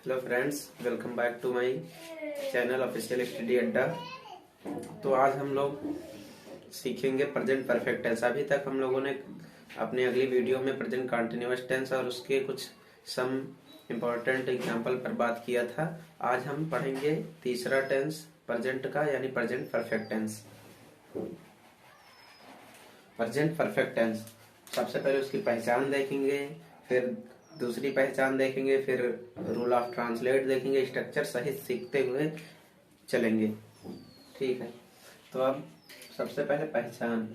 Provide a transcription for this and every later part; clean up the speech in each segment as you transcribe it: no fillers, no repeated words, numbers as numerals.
Hello friends, welcome back to my channel official study Adda. तो आज हम लोग सीखेंगे प्रेजेंट परफेक्ट टेंस। अभी तक हम लोगों ने अपने अगली वीडियो में प्रेजेंट कंटिन्यूअस टेंस और उसके कुछ सम इम्पोर्टेंट एग्जांपल पर बात किया था। आज हम पढ़ेंगे तीसरा टेंस प्रेजेंट का, यानी present perfect tense. Present perfect tense, सबसे पहले उसकी पहचान देखेंगे, फिर दूसरी पहचान देखेंगे, फिर रूल ऑफ ट्रांसलेट देखेंगे, स्ट्रक्चर सहित सीखते हुए चलेंगे। ठीक है, तो अब सबसे पहले पहचान।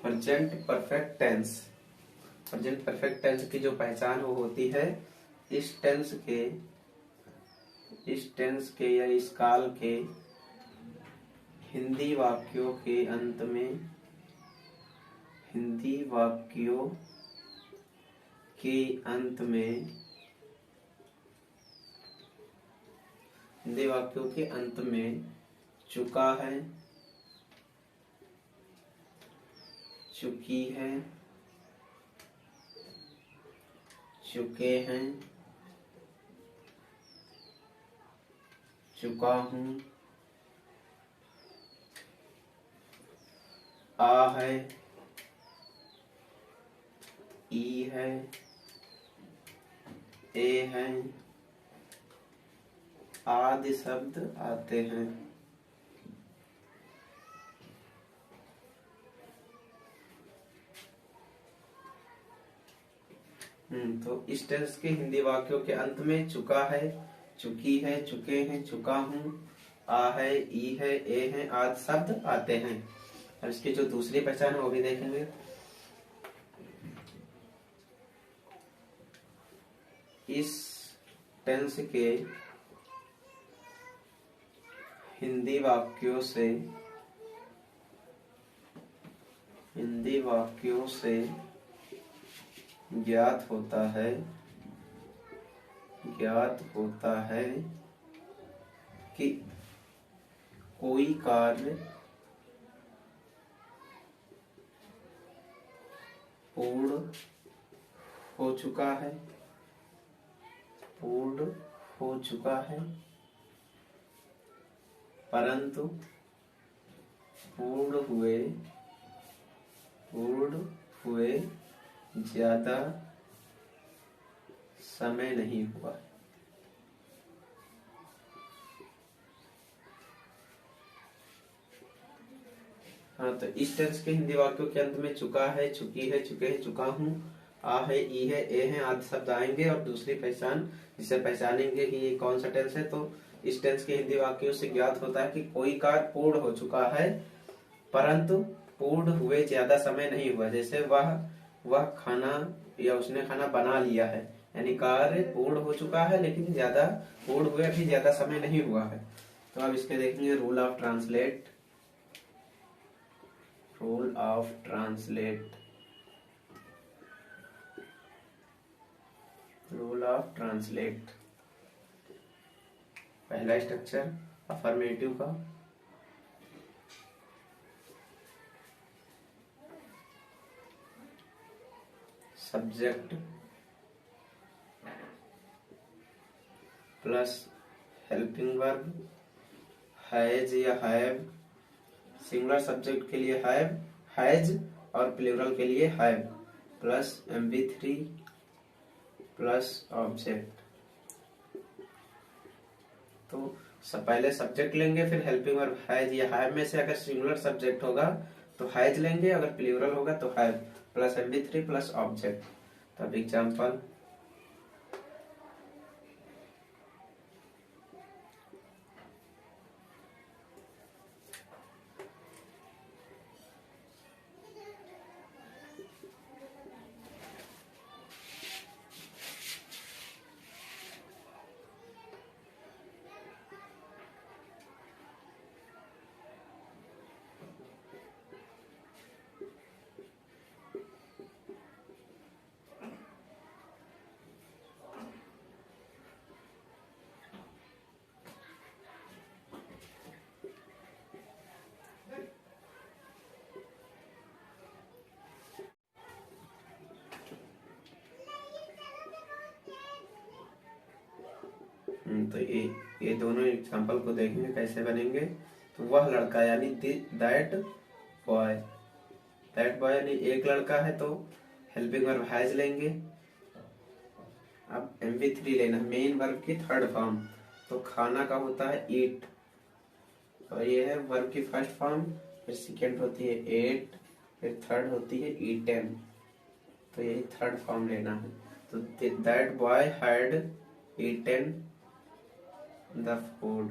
Present perfect tense, present perfect tense की जो पहचान वो होती है इस टेंस के या इस काल के हिंदी वाक्यों के अंत में, हिंदी वाक्यों के अंत में, हिंदी वाक्यों के अंत में चुका है, चुकी है, चुके हैं, चुका हूं, आ है, ई है, ए है आदि शब्द आते हैं। तो इस टेंस के हिंदी वाक्यों के अंत में चुका है, चुकी है, चुके हैं, चुका हूं, आ है, ई है, ए है आदि शब्द आते हैं। और इसकी जो दूसरी पहचान है वो भी देखेंगे। इस टेंस के हिंदी वाक्यों से ज्ञात होता है कि कोई कार्य पूर्ण हो चुका है, परंतु पूर्ण हुए ज्यादा समय नहीं हुआ। हाँ, तो इस टेंस के हिंदी वाक्यों के अंत में चुका है, चुकी है, चुके हैं, चुका हूँ, आ है, ई है, ए है आदि शब्द आएंगे। और दूसरी पहचान जिसे पहचानेंगे कि ये कौन सा टेंस है, तो इस टेंस के हिंदी वाक्यों से ज्ञात होता है कि कोई कार्य पूर्ण हो चुका है, परंतु पूर्ण हुए ज्यादा समय नहीं हुआ। जैसे वह खाना या उसने खाना बना लिया है, यानी कार्य पूर्ण हो चुका है लेकिन ज्यादा पूर्ण हुए अभी ज्यादा समय नहीं हुआ है। तो अब इसके देखेंगे rule of translate. Rule of translate, rule of translate. पहला स्ट्रक्चर अफर्मेटिव का, subject plus helping verb, has या हैव। सिंगुलर सब्जेक्ट के लिए हैज और प्लूरल के लिए have, plus MP3 plus object. तो पहले सब्जेक्ट लेंगे, फिर हेल्पिंग वर्ब हैज या हैव में से अगर सिंगुलर सब्जेक्ट होगा तो हैज लेंगे, अगर प्लूरल होगा तो have, plus MP3 plus object. तो अब एग्जांपल, तो ये दोनों एग्जाम्पल को देखेंगे कैसे बनेंगे। तो वह लड़का यानी दैट बॉय, दैट बॉय यानी एक लड़का है तो हेल्पिंग वर्ब हैज लेंगे। अब MV3 लेना है, मेन वर्ब की थर्ड फॉर्म। तो खाना का होता है ईट, और ये है वर्ब की फर्स्ट फॉर्म, फिर सेकेंड होती है एट, फिर थर्ड होती है ईटन। तो यही थर्ड फॉर्म लेना है। तो that boy had eaten the food.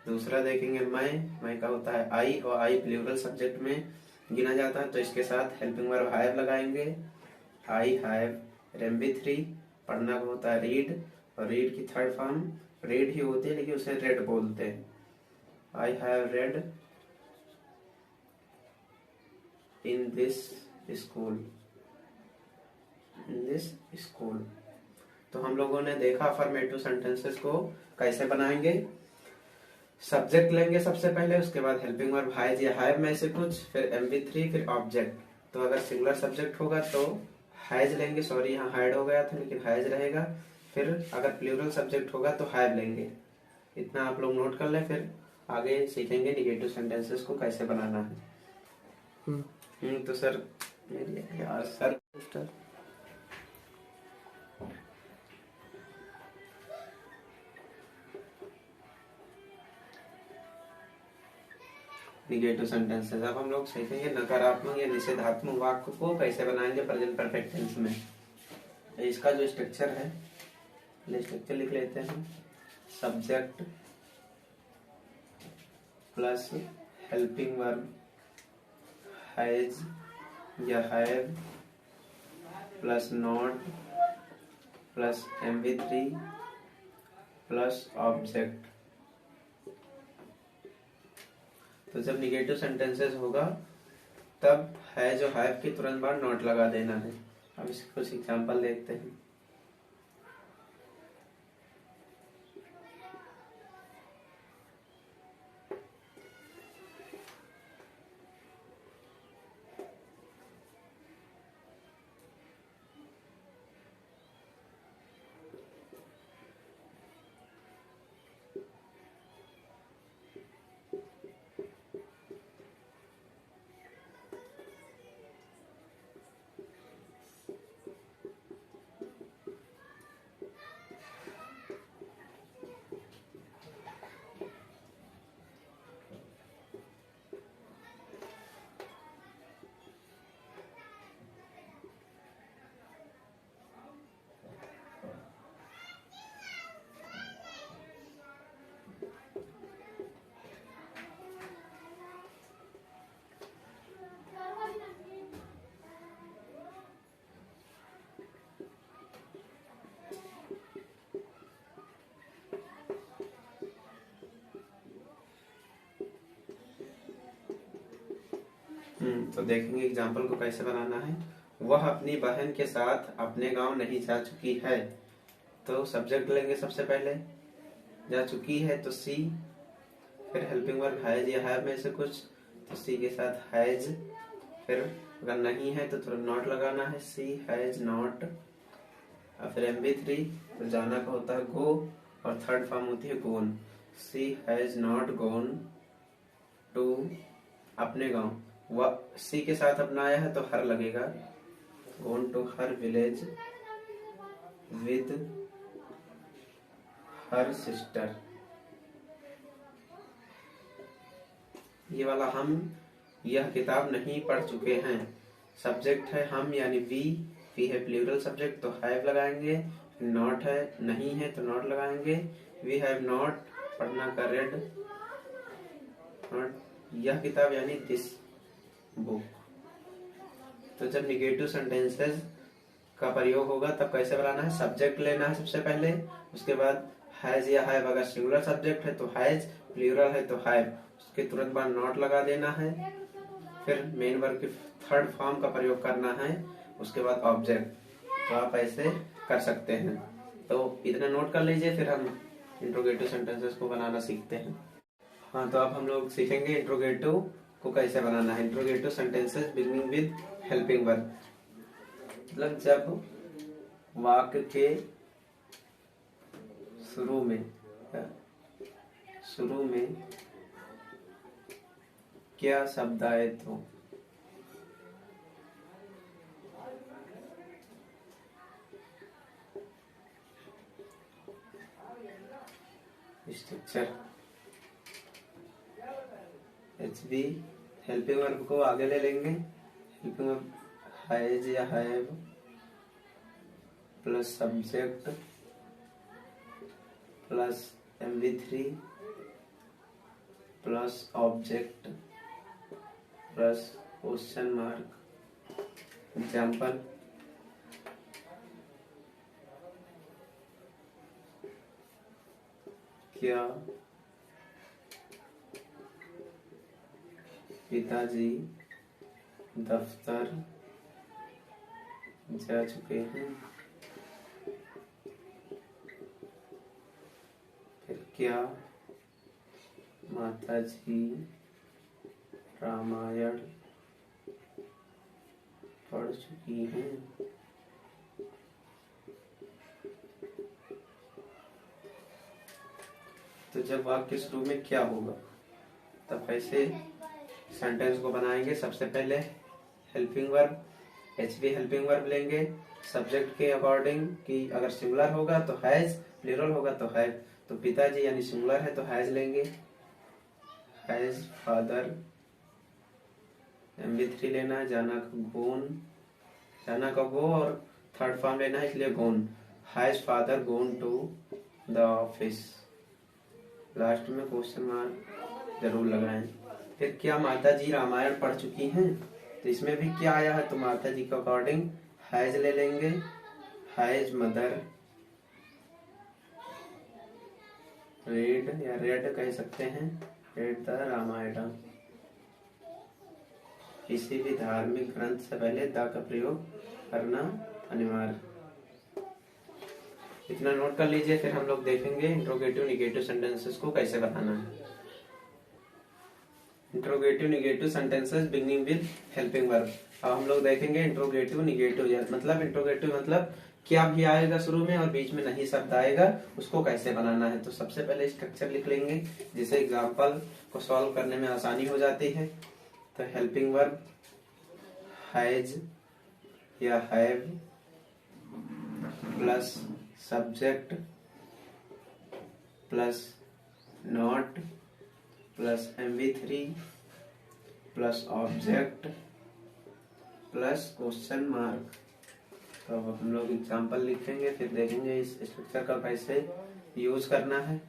दूसरा देखेंगे मैं का होता है आई, और आई प्लूरल सब्जेक्ट में गिना जाता है, तो इसके साथ हेल्पिंग वर्ब हैव लगाएंगे। I have. MV3 पढ़ना का होता है रीड, और रीड की थर्ड फॉर्म रीड ही होती है, लेकिन उसे रेड बोलते हैं। I have read in this school, in this school. तो हम लोगों ने देखा अफर्मेटिव सेंटेंसेस को कैसे बनाएंगे। सब्जेक्ट लेंगे सबसे पहले, उसके बाद हेल्पिंग वर्ब हैज या हैव में से कुछ, फिर MV3, फिर ऑब्जेक्ट। तो अगर सिंगुलर सब्जेक्ट होगा तो हैज लेंगे, सॉरी यहाँ हाइड हो गया था लेकिन हैज रहेगा। फिर अगर प्लूरल सब्जेक्ट होगा तो हैव लेंगे। इतना आप लोग नोट कर लें, फिर आगे सीखेंगे निगेटिव सेंटेंसेस को कैसे बनाना है। तो सर यार सर निगेटिव सेंटेंसेस। अब हम लोग सीखेंगे नकारात्मक या निषेधात्मक वाक्य को कैसे बनाएंगे प्रेजेंट परफेक्ट टेंस में। इसका जो स्ट्रक्चर है, स्ट्रक्चर लिख लेते हैं। Subject plus helping verb has या have plus not plus MV3 plus object. तो जब निगेटिव सेंटेंसेस होगा तब हैज और हैव के तुरंत बाद नॉट लगा देना है। अब इसके कुछ एग्जांपल देखते हैं। तो देखेंगे एग्जाम्पल को कैसे बनाना है। वह अपनी बहन के साथ अपने गांव नहीं जा चुकी है। तो सब्जेक्ट लेंगे सबसे पहले, जा चुकी है तो सी, फिर हेल्पिंग वर्ब हैज या हैव में से कुछ, तो सी के साथ हैज। फिर अगर नहीं है तो थोड़ा नॉट लगाना है, सी हैज नॉट। और फिर MV3 तो जाना का होता है गो, और थर्ड फॉर्म होती है गोन। सी हैज नॉट गोन टू अपने गांव। वह सी के साथ अपना आया है तो हर लगेगा, gone to her village with her sister. ये वाला हम यह किताब नहीं पढ़ चुके हैं। सब्जेक्ट है हम यानी वी है प्लूरल सब्जेक्ट तो हैव लगाएंगे। नॉट है नहीं है तो नॉट लगाएंगे। वी हैव नॉट पढ़ना का रेड, नॉट यह किताब यानी दिस बुक। तो जब निगेटिव सेंटेंसेस का प्रयोग होगा तब कैसे बनाना है, सब्जेक्ट लेना है सबसे पहले, उसके बाद हैज या हैव। अगर सिंगुलर सब्जेक्ट है तो हैज, प्लूरल है तो हैव, उसके तुरंत बाद नॉट लगा देना है। फिर मेन वर्ब की थर्ड फॉर्म का प्रयोग करना है, उसके बाद ऑब्जेक्ट। तो आप ऐसे कर सकते हैं। तो इतना नोट कर लीजिए, फिर हम इंट्रोगेटिव सेंटेंसेस को बनाना सीखते हैं। हाँ, तो अब हम लोग सीखेंगे इंट्रोगेटिव को कैसे बनाना है। Interrogative sentences beginning with helping verb, मतलब जब वाक्य के शुरू में क्या शब्द आए तो स्ट्रक्चर HB हेल्पिंग वर्ब को आगे ले लेंगे। हेल्पिंग वर्ब हैज या have plus subject plus MV3 plus object plus question mark. Example क्या पिताजी दफ्तर जा चुके हैं? फिर क्या माताजी रामायण पढ़ चुकी हैं? तो जब वाक्य शुरू में क्या होगा तब कैसे सेंटेंस को बनाएंगे। सबसे पहले helping verb HB helping verb लेंगे सब्जेक्ट के अकॉर्डिंग कि अगर सिंगुलर होगा तो हैज, प्लूरल होगा तो हैव। तो पिताजी यानी सिंगुलर है तो हैज लेंगे, हैज फादर। MV3 लेना है जाना का गोन, जाना का गो और थर्ड फॉर्म लेना है इसलिए gone. Has father gone to the office. Last में क्वेश्चन मार्क जरूर लगाएं। फिर क्या माताजी रामायण पढ़ चुकी हैं? तो इसमें भी क्या आया है तो माताजी के अकॉर्डिंग हैज ले लेंगे। हैज मदर रेड या रेड कह सकते हैं, रेड द रामायण। किसी भी धार्मिक ग्रंथ से पहले द का प्रयोग करना अनिवार्य। इतना नोट कर लीजिए। फिर हम लोग देखेंगे इंट्रोगेटिव निगेटिव सेंटेंसेस को कैसे बताना है। Interrogative negative sentences beginning with helping verb. अब हम लोग देखेंगे इंट्रोगेटिव निगेटिव मतलब इंट्रोगेटिव मतलब क्या भी आएगा शुरू में और बीच में नहीं शब्द आएगा उसको कैसे बनाना है। तो सबसे पहले स्ट्रक्चर लिख लेंगे जिससे एग्जाम्पल को सॉल्व करने में आसानी हो जाती है। तो हेल्पिंग वर्ब हैज या have plus subject plus not plus MV3 plus object plus question mark. तो अब हम लोग एग्जाम्पल लिखेंगे फिर देखेंगे इस स्ट्रक्चर का कैसे यूज करना है।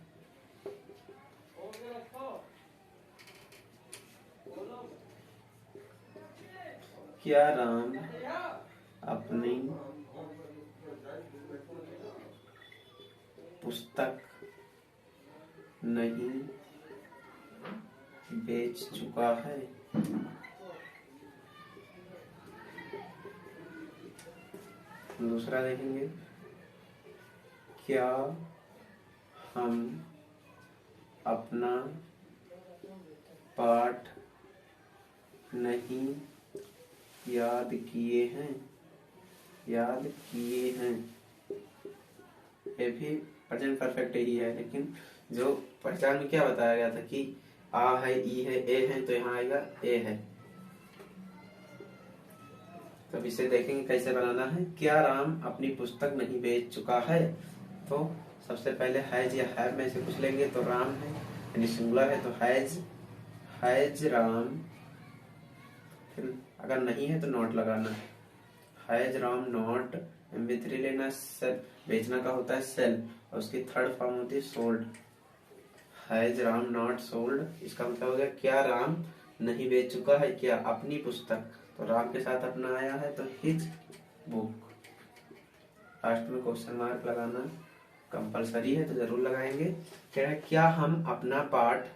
क्या राम अपनी पुस्तक नहीं बेच चुका है? दूसरा देखेंगे क्या हम अपना पाठ नहीं याद किए हैं? याद किए हैं ये भी प्रेजेंट परफेक्ट ही है, लेकिन जो पहचान में क्या बताया गया था कि आ है, ई है, ए है, तो यहाँ आएगा ए है। तो अब इसे देखेंगे कैसे बनाना है। क्या राम अपनी पुस्तक नहीं बेच चुका है? तो सबसे पहले हैज या हैव में से कुछ लेंगे। तो राम है यानी सिंगुलर है तो हैज, हैज राम। फिर अगर नहीं है तो नॉट लगाना है। हैज राम नॉट MV3 लेना। सेल बेचना का होता है सेल और उसकी थर्ड फॉर्म होती है sold. Has Ram not sold, इसका मतलब हो गया क्या राम नहीं बेच चुका है क्या अपनी पुस्तक। तो राम के साथ अपना आया है तो हिज बुक। लास्ट में क्वेश्चन मार्क लगाना कंपलसरी है तो जरूर लगाएंगे। कह रहा है क्या हम अपना पाठ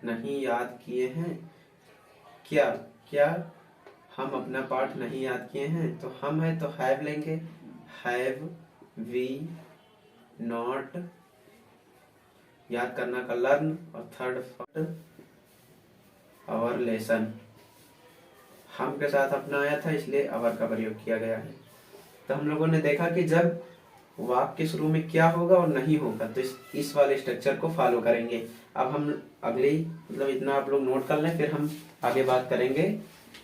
नहीं याद किए हैं? क्या क्या हम अपना पाठ नहीं याद किए हैं? तो हम है तो हैव लेंगे। हैव वी नॉट याद करना का लर्न और थर्ड आवर लेसन। हम के साथ अपना आया था इसलिए आवर का प्रयोग किया गया है। तो हम लोगों ने देखा कि जब वाक्य शुरू में क्या होगा और नहीं होगा, तो इस वाले स्ट्रक्चर को फॉलो करेंगे। अब हम अगली मतलब इतना आप लोग नोट कर लें, फिर हम आगे बात करेंगे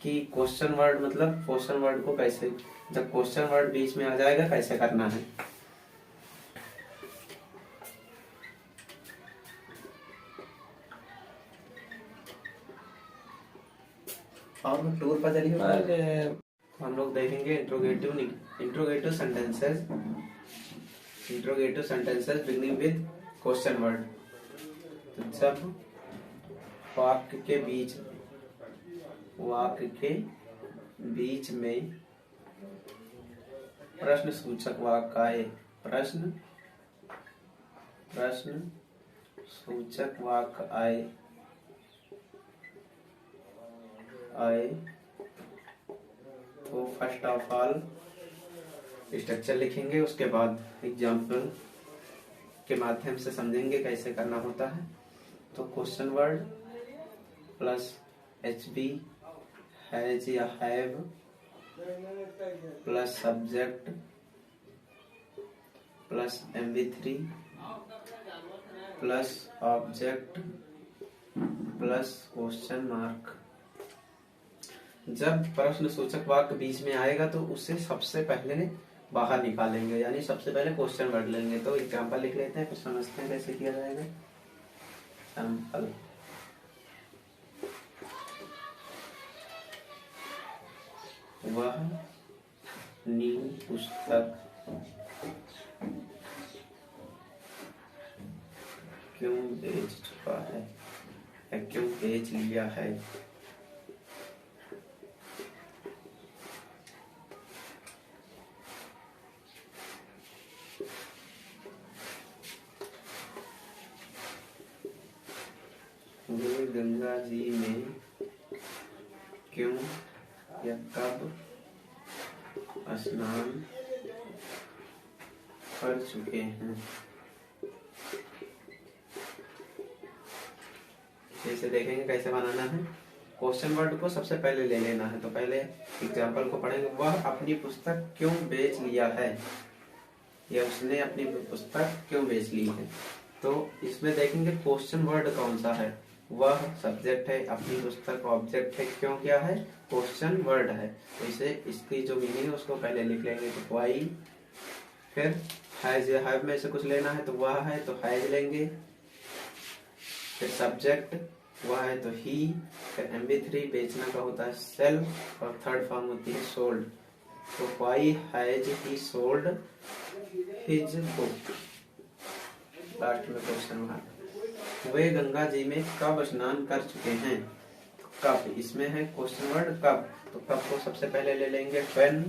कि क्वेश्चन वर्ड मतलब क्वेश्चन वर्ड को कैसे, जब क्वेश्चन वर्ड बीच में आ जाएगा कैसे करना है। और टूर पर चलिए, हम लोग देखेंगे interrogative sentences, interrogative sentences beginning with question word. तो जब वाक्य के बीच में प्रश्न सूचक वाक्य आए, प्रश्न सूचक वाक्य आए तो फर्स्ट ऑफ ऑल स्ट्रक्चर लिखेंगे, उसके बाद एग्जाम्पल के माध्यम से समझेंगे कैसे करना होता है। तो question word plus HB has या have plus subject plus MV3 plus object plus question mark. जब प्रश्न सूचक वाक्य बीच में आएगा तो उससे सबसे पहले बाहर निकालेंगे, यानी सबसे पहले क्वेश्चन वर्ड लेंगे। तो एग्जाम्पल लिख लेते हैं, फिर समझते हैं कैसे किया जाएगा। एग्जाम्पल, वह न्यू पुस्तक क्यों बेच चुका है या क्यों बेच लिया है। वे गंगा जी में क्यों या कब स्नान कर चुके हैं। इसे देखेंगे कैसे बनाना है। क्वेश्चन वर्ड को सबसे पहले ले लेना है, तो पहले एग्जाम्पल को पढ़ेंगे। वह अपनी पुस्तक क्यों बेच लिया है, या उसने अपनी पुस्तक क्यों बेच ली है। तो इसमें देखेंगे क्वेश्चन वर्ड कौन सा है। वह सब्जेक्ट है, अपनी पुस्तक ऑब्जेक्ट है, क्यों क्या है क्वेश्चन वर्ड है। तो इसे इसकी जो मीनिंग है उसको पहले लिख लेंगे। तो वाई, फिर हैज या हैव में से कुछ लेना है तो वह है तो हैज लेंगे, फिर सब्जेक्ट वह है तो ही, फिर MB3 बेचना का होता है सेल, और थर्ड फॉर्म होती है सोल्ड। तो why has he sold his book. Last में क्वेश्चन मार्क। वे गंगा जी में कब स्नान कर चुके हैं। तो कब, इसमें है क्वेश्चन वर्ड कब, तो कब को सबसे पहले ले लेंगे व्हेन,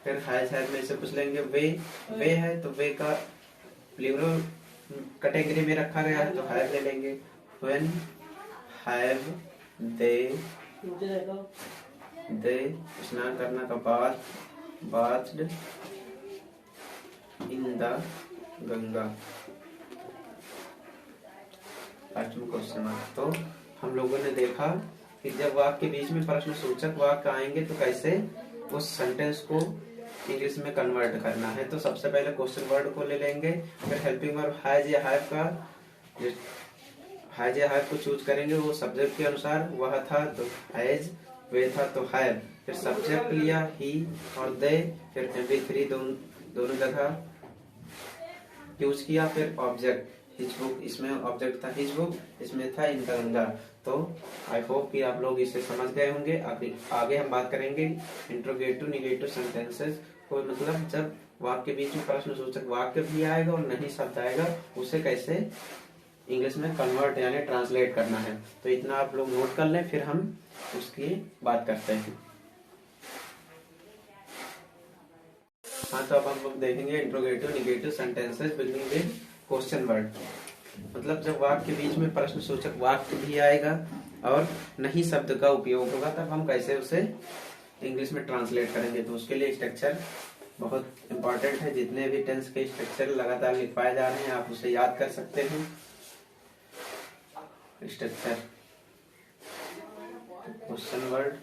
फिर हैज में से कुछ लेंगे वे है तो वे का प्लूरल कैटेगरी में रखा गया है तो हैव ले लेंगे। व्हेन हैव दे स्नान करना का बाद bathed in the Ganga. Question mark. तो हम लोगों ने देखा कि जब वाक्य के बीच में प्रश्न सूचक वाक्य आएंगे तो कैसे उस सेंटेंस को इंग्लिश में कन्वर्ट करना है। तो सबसे पहले क्वेश्चन वर्ड को ले लेंगे, फिर हेल्पिंग वर्ब हैज या हैव का, हैज या हैव को चूज करेंगे वो सब्जेक्ट के अनुसार। वह था तो हैज, वे था तो हैव, फिर सब्जेक्ट लिया ही और दे, फिर MB3 दोनों जगह यूज किया, फिर ऑब्जेक्ट हिज बुक, इसमें ऑब्जेक्ट था हिज बुक, इसमें था इनका गंगा। तो आई होप कि आप लोग इसे समझ गए होंगे। आगे हम बात करेंगे इंट्रोगेटिव निगेटिव सेंटेंसेस को, मतलब जब वाक्य के बीच में प्रश्न सूचक वाक्य भी आएगा और नहीं शब्द आएगा उसे कैसे इंग्लिश में कन्वर्ट यानी ट्रांसलेट करना है। तो इतना आप लोग नोट कर लें, फिर हम उसकी बात करते हैं। हाँ, तो अब हम लोग देखेंगे interrogative negative sentences beginning with question word. मतलब जब वाक्य के बीच में प्रश्न सूचक वाक्य भी आएगा और नहीं शब्द का उपयोग होगा तब हम कैसे उसे इंग्लिश में ट्रांसलेट करेंगे। तो उसके लिए स्ट्रक्चर बहुत इंपॉर्टेंट है। जितने भी टेंस के स्ट्रक्चर लगातार लिखवाए जा रहे हैं आप उसे याद कर सकते हैं। Structure question word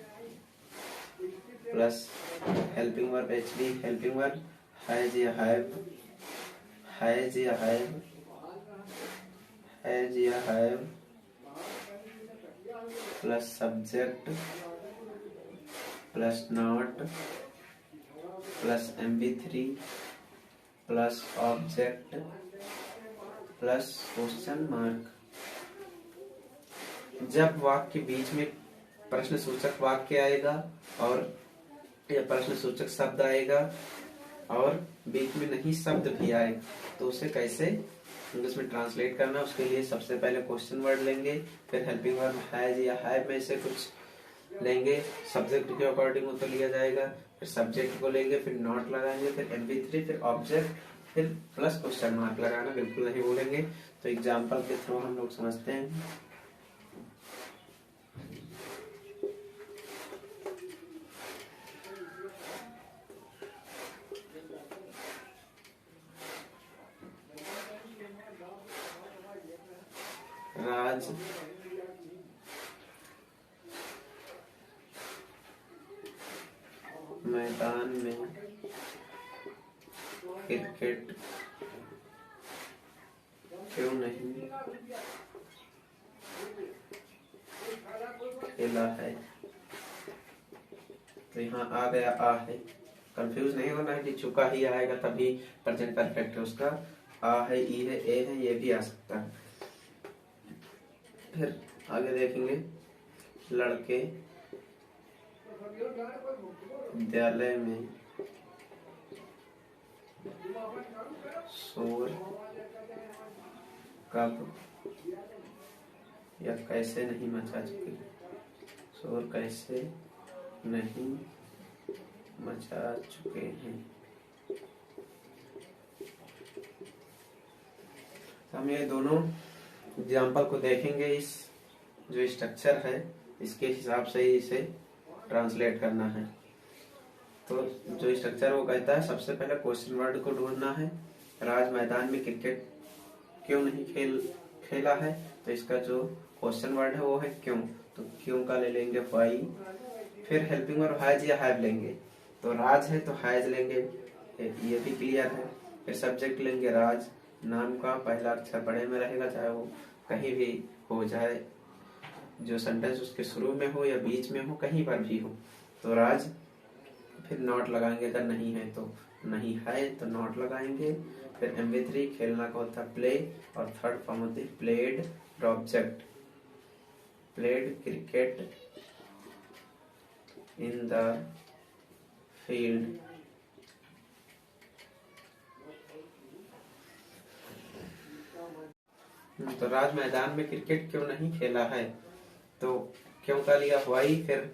plus helping verb HB, helping verb has या हैव, हैज या हैव, हैज या have plus subject plus not plus MB3 plus object plus question mark. जब वाक्य के बीच में प्रश्न सूचक वाक्य आएगा और या प्रश्न सूचक शब्द आएगा और बीच में नहीं शब्द भी आएगा तो उसे कैसे इंग्लिश में ट्रांसलेट करना, उसके लिए सबसे पहले क्वेश्चन वर्ड लेंगे, फिर हेल्पिंग वर्ब हैज या हैव में से कुछ लेंगे, सब्जेक्ट के अकॉर्डिंग वो तो लिया जाएगा, फिर सब्जेक्ट को लेंगे, फिर नॉट लगाएंगे, फिर MB3, फिर ऑब्जेक्ट, फिर प्लस क्वेश्चन मार्क लगाना, बिल्कुल नहीं भूलेंगे। तो एग्जाम्पल के थ्रू हम लोग समझते हैं। राज मैदान में क्रिकेट क्यों नहीं खेला है। तो यहाँ आ गया आ है, कंफ्यूज नहीं होना है कि चुका ही आएगा तभी प्रेजेंट परफेक्ट है उसका। आ है, ई है, ए है, ये भी आ सकता है। फिर आगे देखेंगे, लड़के विद्यालय में शोर कब या कैसे नहीं मचा चुके, शोर कैसे नहीं मचा चुके हैं। हम ये दोनों एग्जाम्पल को देखेंगे, इस जो स्ट्रक्चर है इसके हिसाब से ही इसे ट्रांसलेट करना है। तो जो स्ट्रक्चर वो कहता है सबसे पहले क्वेश्चन वर्ड को ढूंढना है। राज मैदान में क्रिकेट क्यों नहीं खेला है, तो इसका जो क्वेश्चन वर्ड है वो है क्यों, तो क्यों का ले लेंगे व्हाई। फिर हेल्पिंग वर्ब हैज या हैव लेंगे, तो राज है तो हैज लेंगे, ये भी क्लियर है। फिर सब्जेक्ट लेंगे राज, नाम का पहला अक्षर बड़े में रहेगा, चाहे वो कहीं भी हो, चाहे जो सेंटेंस उसके शुरू में हो या बीच में हो, कहीं पर भी हो। तो राज, फिर नॉट लगाएंगे, अगर नहीं है तो नहीं है तो नॉट लगाएंगे। फिर MB3 खेलना का होता है प्ले, और थर्ड फॉर्म होती है played object, played cricket in the field. तो राज मैदान में क्रिकेट क्यों नहीं खेला है, तो क्यों का लिया व्हाई, फिर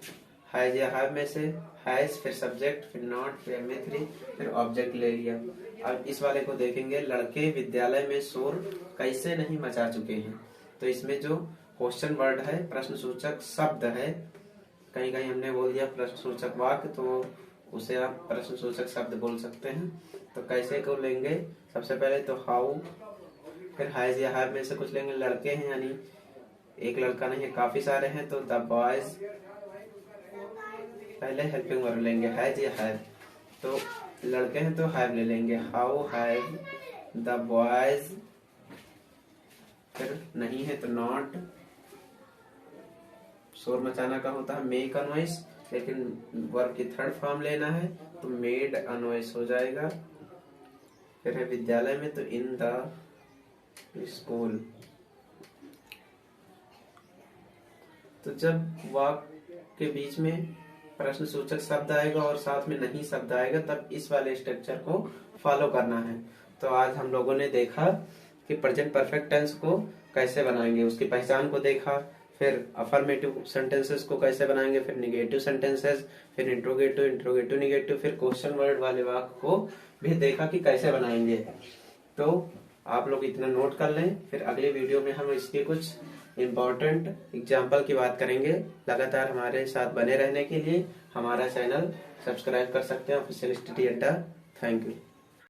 हैज या हैव में से हैज, फिर सब्जेक्ट, फिर नॉट, फिर MB3, फिर ऑब्जेक्ट ले लिया। अब इस वाले को देखेंगे, लड़के विद्यालय में शोर कैसे नहीं मचा चुके हैं। तो इसमें जो क्वेश्चन वर्ड है प्रश्न सूचक शब्द है, कहीं कहीं हमने बोल दिया प्रश्न सूचक वाक्य, तो उसे आप प्रश्न सूचक शब्द बोल सकते हैं। तो कैसे को लेंगे, सबसे पहले तो हाउ, फिर हैज या हैव में से कुछ लेंगे, लड़के हैं यानी एक लड़का नहीं है काफी सारे हैं, तो द बॉयज, पहले हेल्पिंग वर्ब लेंगे हैज या हैव, तो लड़के हैं तो हैव ले लेंगे, हाउ हैव द बॉयज, फिर नहीं है तो नॉट, शोर मचाना का होता है मेक अनॉइस, लेकिन वर्ब की थर्ड फॉर्म लेना है तो मेड अनॉइस हो जाएगा। फिर है विद्यालय में तो इन द स्कूल। तो जब वाक्य के बीच में प्रश्न सूचक शब्द आएगा और साथ में नहीं शब्द आएगा तब इस वाले स्ट्रक्चर को फॉलो करना है। तो आज हम लोगों ने देखा कि प्रेजेंट परफेक्ट टेंस को कैसे बनाएंगे, उसकी पहचान को देखा, फिर अफर्मेटिव सेंटेंसेस को कैसे बनाएंगे, फिर निगेटिव सेंटेंसेस, फिर इंट्रोगेटिव, इंट्रोगेटिव निगेटिव, फिर क्वेश्चन वर्ड वाले वाक्य को भी देखा कि कैसे बनाएंगे। तो आप लोग इतना नोट कर लें, फिर अगले वीडियो में हम इसके कुछ इम्पोर्टेंट एग्जाम्पल की बात करेंगे। लगातार हमारे साथ बने रहने के लिए हमारा चैनल सब्सक्राइब कर सकते हैं, ऑफिशियल स्टडी अड्डा। Thank you.